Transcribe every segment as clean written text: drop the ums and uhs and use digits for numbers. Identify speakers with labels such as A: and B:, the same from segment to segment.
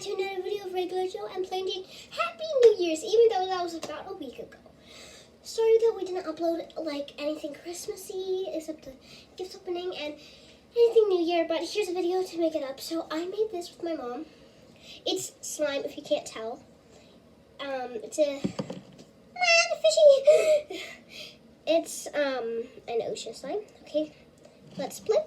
A: to another video of Regular Joe and Plain Jane. Happy New Year's, even though that was about a week ago. Sorry that we didn't upload like anything Christmassy except the gift opening and anything New Year, but here's a video to make it up. So I made this with my mom. It's slime, if you can't tell. It's a fishy. It's an ocean slime. Okay, let's play.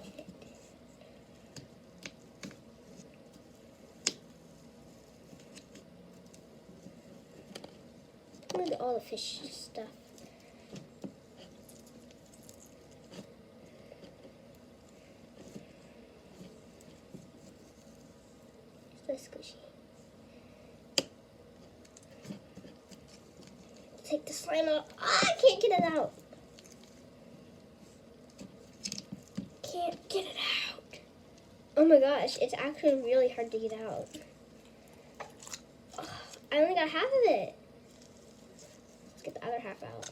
A: Look at all the fish stuff. It's so squishy. Take the slime out. Ah, I can't get it out. Can't get it out. Oh my gosh, it's actually really hard to get out. Oh, I only got half of it. Let's get the other half out.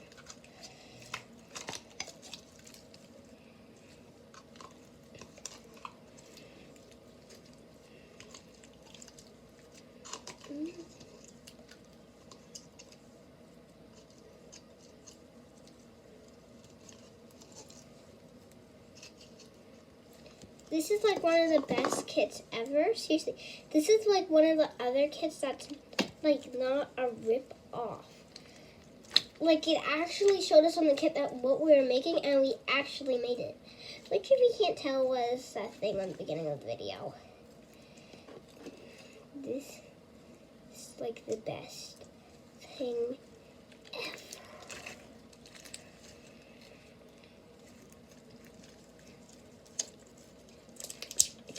A: This is like one of the best kits ever. Seriously, this is like one of the other kits that's like not a rip off. Like it actually showed us on the kit that what we were making, and we actually made it. Like if you can't tell, was that thing on the beginning of the video. This is like the best thing ever.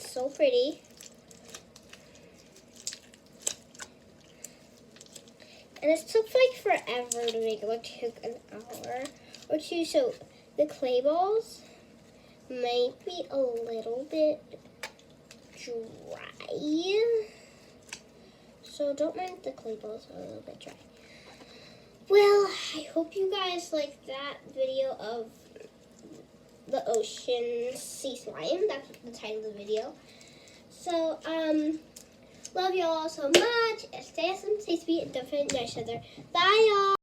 A: So pretty. And it took like forever to make it. Like took an hour or two. So the clay balls might be a little bit dry. So don't mind if the clay balls are a little bit dry. Well, I hope you guys liked that video of the ocean sea slime. That's the title of the video. So, love y'all so much. Stay awesome, stay sweet, and don't forget to know each other. Bye, y'all.